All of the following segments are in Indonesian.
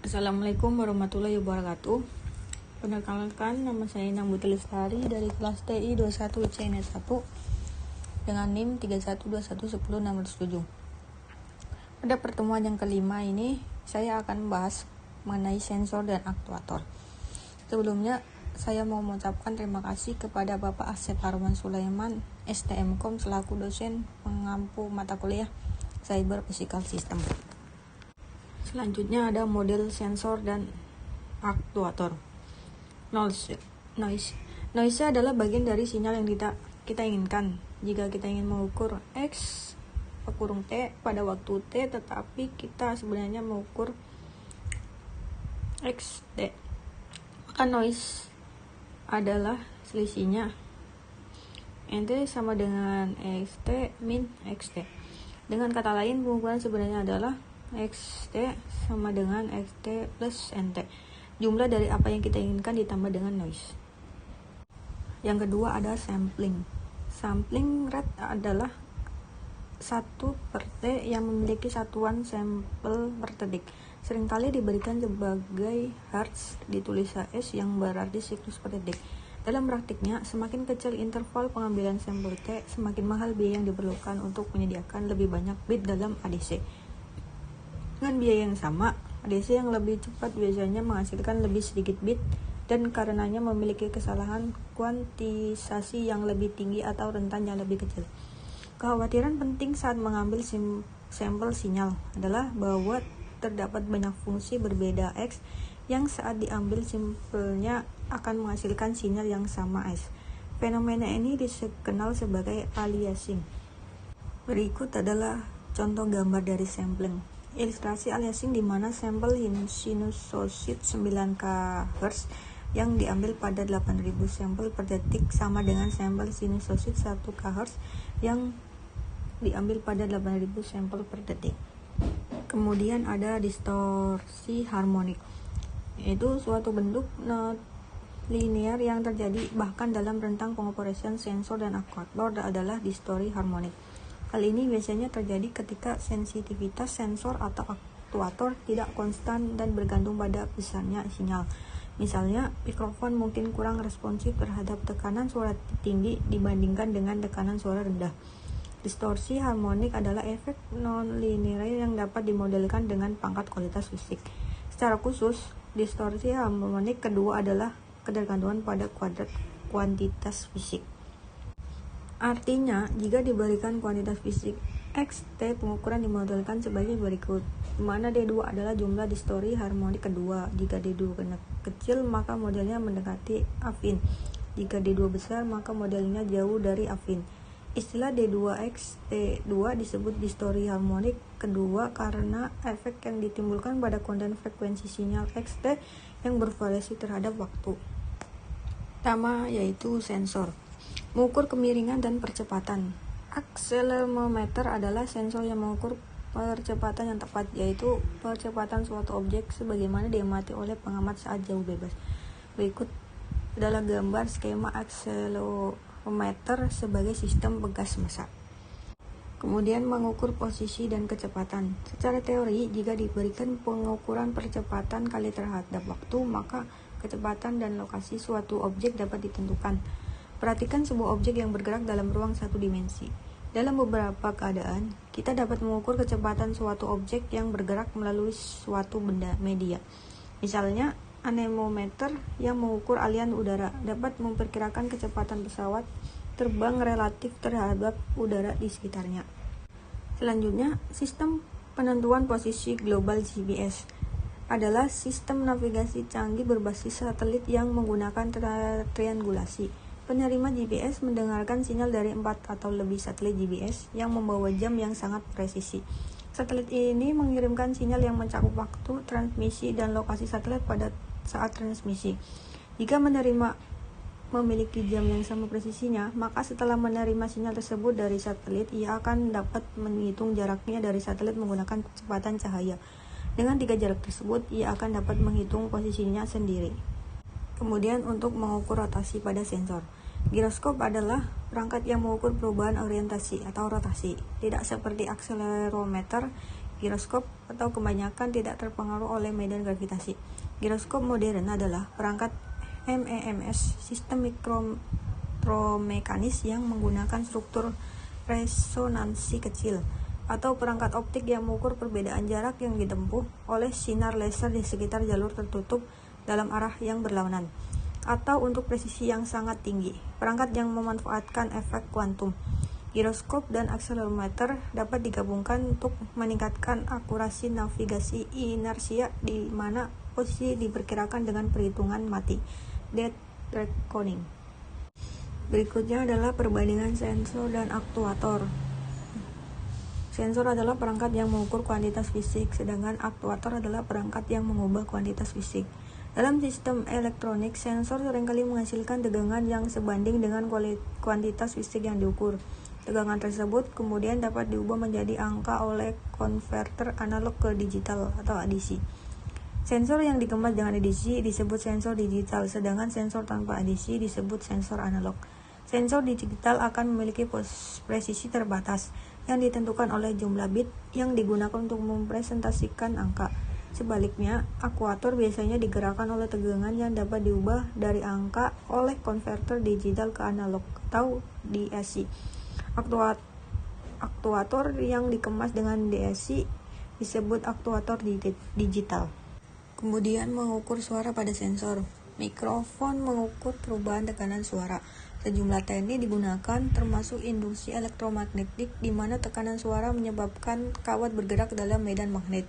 Assalamualaikum warahmatullahi wabarakatuh. Perkenalkan, nama saya Inang Putri Lestari dari kelas TI 21 CN 1 dengan NIM 31211067. Pada pertemuan yang kelima ini, saya akan membahas mengenai sensor dan aktuator. Sebelumnya, saya mau mengucapkan terima kasih kepada Bapak Asep Arman Sulaiman, STMkom selaku dosen pengampu mata kuliah Cyber Physical System. Selanjutnya ada model sensor dan aktuator. Noise adalah bagian dari sinyal yang kita inginkan. Jika kita ingin mengukur X T pada waktu T, tetapi kita sebenarnya mengukur X T, maka noise adalah selisihnya NT sama dengan XT min XT. Dengan kata lain, pengukuran sebenarnya adalah XT sama dengan XT plus NT. Jumlah dari apa yang kita inginkan ditambah dengan noise. Yang kedua ada sampling. Sampling rate adalah 1/T yang memiliki satuan sampel per detik. Seringkali diberikan sebagai hertz, ditulis Hz yang berarti siklus per detik. Dalam praktiknya, semakin kecil interval pengambilan sampel T, semakin mahal biaya yang diperlukan untuk menyediakan lebih banyak bit dalam ADC. Dengan biaya yang sama, ADC yang lebih cepat biasanya menghasilkan lebih sedikit bit dan karenanya memiliki kesalahan kuantisasi yang lebih tinggi atau rentan yang lebih kecil. Kekhawatiran penting saat mengambil sampel sinyal adalah bahwa terdapat banyak fungsi berbeda X yang saat diambil sampelnya akan menghasilkan sinyal yang sama S. Fenomena ini dikenal sebagai aliasing. Berikut adalah contoh gambar dari sampling. Ilustrasi aliasing di mana sampel sinusoid 9 kHz yang diambil pada 8000 sampel per detik sama dengan sampel sinusoid 1 kHz yang diambil pada 8000 sampel per detik. Kemudian ada distorsi harmonik, yaitu suatu bentuk linear yang terjadi bahkan dalam rentang pengoperasian sensor dan aktuator adalah distorsi harmonik. Hal ini biasanya terjadi ketika sensitivitas sensor atau aktuator tidak konstan dan bergantung pada besarnya sinyal. Misalnya, mikrofon mungkin kurang responsif terhadap tekanan suara tinggi dibandingkan dengan tekanan suara rendah. Distorsi harmonik adalah efek non-linear yang dapat dimodelkan dengan pangkat kualitas fisik. Secara khusus, distorsi harmonik kedua adalah ketergantungan pada kuadrat kuantitas fisik. Artinya, jika diberikan kuantitas fisik XT, pengukuran dimodelkan sebagai berikut, di mana D2 adalah jumlah distorsi harmonik kedua. Jika D2 kecil, maka modelnya mendekati affin. Jika D2 besar, maka modelnya jauh dari affin. Istilah D2XT2 disebut distorsi harmonik kedua karena efek yang ditimbulkan pada konten frekuensi sinyal XT yang bervariasi terhadap waktu. Pertama yaitu sensor. Mengukur kemiringan dan percepatan. Akselerometer adalah sensor yang mengukur percepatan yang tepat, yaitu percepatan suatu objek sebagaimana diamati oleh pengamat saat jauh bebas. Berikut adalah gambar skema akselerometer sebagai sistem pegas massa. Kemudian mengukur posisi dan kecepatan. Secara teori, jika diberikan pengukuran percepatan kali terhadap waktu, maka kecepatan dan lokasi suatu objek dapat ditentukan. Perhatikan sebuah objek yang bergerak dalam ruang satu dimensi. Dalam beberapa keadaan, kita dapat mengukur kecepatan suatu objek yang bergerak melalui suatu benda media. Misalnya, anemometer yang mengukur aliran udara dapat memperkirakan kecepatan pesawat terbang relatif terhadap udara di sekitarnya. Selanjutnya, sistem penentuan posisi global GPS adalah sistem navigasi canggih berbasis satelit yang menggunakan triangulasi. Penerima GPS mendengarkan sinyal dari 4 atau lebih satelit GPS yang membawa jam yang sangat presisi. Satelit ini mengirimkan sinyal yang mencakup waktu transmisi dan lokasi satelit pada saat transmisi. Jika menerima memiliki jam yang sama presisinya, maka setelah menerima sinyal tersebut dari satelit, ia akan dapat menghitung jaraknya dari satelit menggunakan kecepatan cahaya. Dengan 3 jarak tersebut, ia akan dapat menghitung posisinya sendiri. Kemudian untuk mengukur rotasi pada sensor. Giroskop adalah perangkat yang mengukur perubahan orientasi atau rotasi. Tidak seperti akselerometer Giroskop atau kebanyakan tidak terpengaruh oleh medan gravitasi. Giroskop modern adalah perangkat MEMS, sistem mikromekanis yang menggunakan struktur resonansi kecil, atau perangkat optik yang mengukur perbedaan jarak yang ditempuh oleh sinar laser di sekitar jalur tertutup dalam arah yang berlawanan, atau untuk presisi yang sangat tinggi. Perangkat yang memanfaatkan efek kuantum. Giroskop dan akselerometer dapat digabungkan untuk meningkatkan akurasi navigasi inersia di mana posisi diperkirakan dengan perhitungan mati, dead reckoning. Berikutnya adalah perbandingan sensor dan aktuator. Sensor adalah perangkat yang mengukur kuantitas fisik, sedangkan aktuator adalah perangkat yang mengubah kuantitas fisik. Dalam sistem elektronik, sensor seringkali menghasilkan tegangan yang sebanding dengan kuantitas fisik yang diukur. Tegangan tersebut kemudian dapat diubah menjadi angka oleh konverter analog ke digital atau ADC. Sensor yang dikemas dengan ADC disebut sensor digital, sedangkan sensor tanpa ADC disebut sensor analog. Sensor digital akan memiliki presisi terbatas yang ditentukan oleh jumlah bit yang digunakan untuk mempresentasikan angka. Sebaliknya, akuator biasanya digerakkan oleh tegangan yang dapat diubah dari angka oleh konverter digital ke analog atau DAC. Aktuator yang dikemas dengan DAC disebut aktuator digital. Kemudian mengukur suara pada sensor. Mikrofon mengukur perubahan tekanan suara. Sejumlah teknik digunakan termasuk induksi elektromagnetik di mana tekanan suara menyebabkan kawat bergerak dalam medan magnet.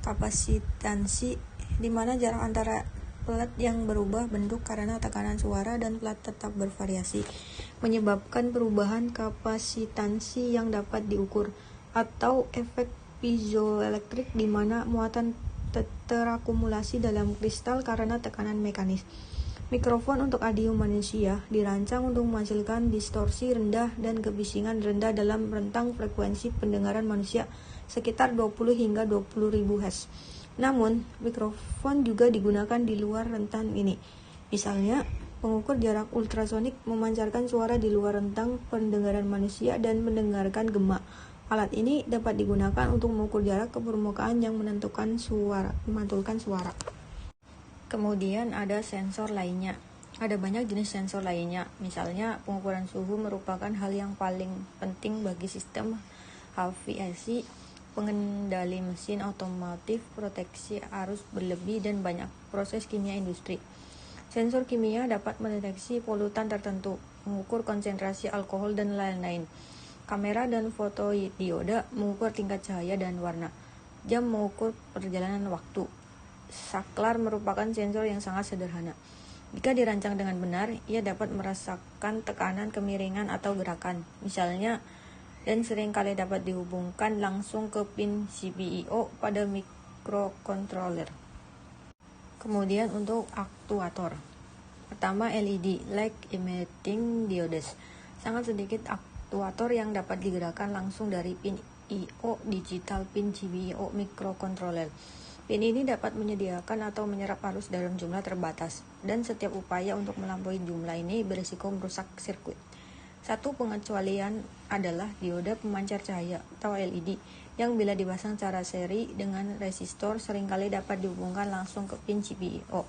Kapasitansi di mana jarak antara plat yang berubah bentuk karena tekanan suara dan plat tetap bervariasi, menyebabkan perubahan kapasitansi yang dapat diukur, atau efek piezoelektrik di mana muatan terakumulasi dalam kristal karena tekanan mekanis. Mikrofon untuk audio manusia dirancang untuk menghasilkan distorsi rendah dan kebisingan rendah dalam rentang frekuensi pendengaran manusia sekitar 20 hingga 20.000 Hz. Namun, mikrofon juga digunakan di luar rentan ini. Misalnya, pengukur jarak ultrasonik memancarkan suara di luar rentang pendengaran manusia dan mendengarkan gema. Alat ini dapat digunakan untuk mengukur jarak ke permukaan yang memantulkan suara. Kemudian ada sensor lainnya. Ada banyak jenis sensor lainnya. Misalnya, pengukuran suhu merupakan hal yang paling penting bagi sistem aviasi, pengendali mesin otomotif, proteksi arus berlebih, dan banyak proses kimia industri. Sensor kimia dapat mendeteksi polutan tertentu, mengukur konsentrasi alkohol, dan lain-lain. Kamera dan fotodioda mengukur tingkat cahaya dan warna. Jam mengukur perjalanan waktu. Saklar merupakan sensor yang sangat sederhana. Jika dirancang dengan benar, ia dapat merasakan tekanan, kemiringan, atau gerakan. Misalnya, dan seringkali dapat dihubungkan langsung ke pin CPU pada microcontroller. Kemudian untuk aktuator. Pertama, LED, Light Emitting Diodes. Sangat sedikit aktuator yang dapat digerakkan langsung dari pin I/O digital pin GPIO microcontroller. Pin ini dapat menyediakan atau menyerap arus dalam jumlah terbatas, dan setiap upaya untuk melampaui jumlah ini berisiko merusak sirkuit. Satu pengecualian adalah dioda pemancar cahaya atau LED yang bila dipasang secara seri dengan resistor seringkali dapat dihubungkan langsung ke pin GPIO.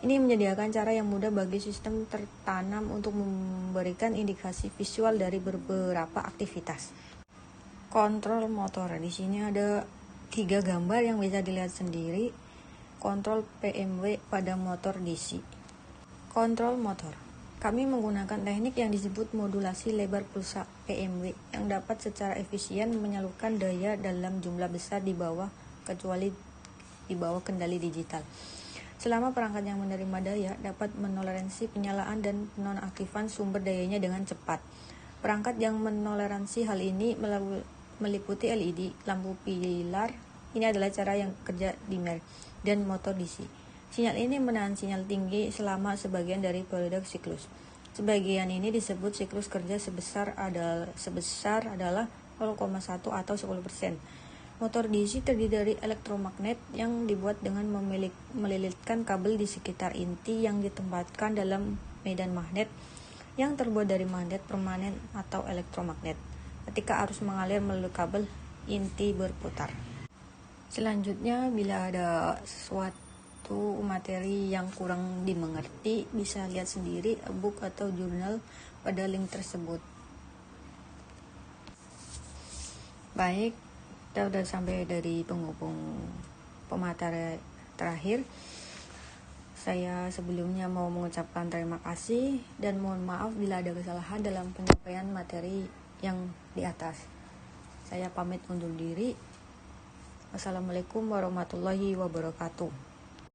Ini menyediakan cara yang mudah bagi sistem tertanam untuk memberikan indikasi visual dari beberapa aktivitas. Kontrol motor. Di sini ada 3 gambar yang bisa dilihat sendiri. Kontrol PMW pada motor DC. Kontrol motor. Kami menggunakan teknik yang disebut modulasi lebar pulsa PMW yang dapat secara efisien menyalurkan daya dalam jumlah besar di bawah kendali digital. Selama perangkat yang menerima daya dapat menoleransi penyalaan dan penonaktifan sumber dayanya dengan cepat. Perangkat yang menoleransi hal ini meliputi LED, lampu pilar, ini adalah cara yang kerja dimmer, dan motor DC. Sinyal ini menahan sinyal tinggi selama sebagian dari periode siklus. Sebagian ini disebut siklus kerja sebesar adalah 0,1 atau 10%. Motor DC terdiri dari elektromagnet yang dibuat dengan melilitkan kabel di sekitar inti yang ditempatkan dalam medan magnet yang terbuat dari magnet permanen atau elektromagnet. Ketika arus mengalir melalui kabel, inti berputar. Selanjutnya, bila ada suatu materi yang kurang dimengerti, bisa lihat sendiri e-book atau jurnal pada link tersebut. Baik, kita udah sampai dari penghubung pemateri terakhir. Saya sebelumnya mau mengucapkan terima kasih dan mohon maaf bila ada kesalahan dalam penyampaian materi yang di atas. Saya pamit undur diri. Wassalamualaikum warahmatullahi wabarakatuh.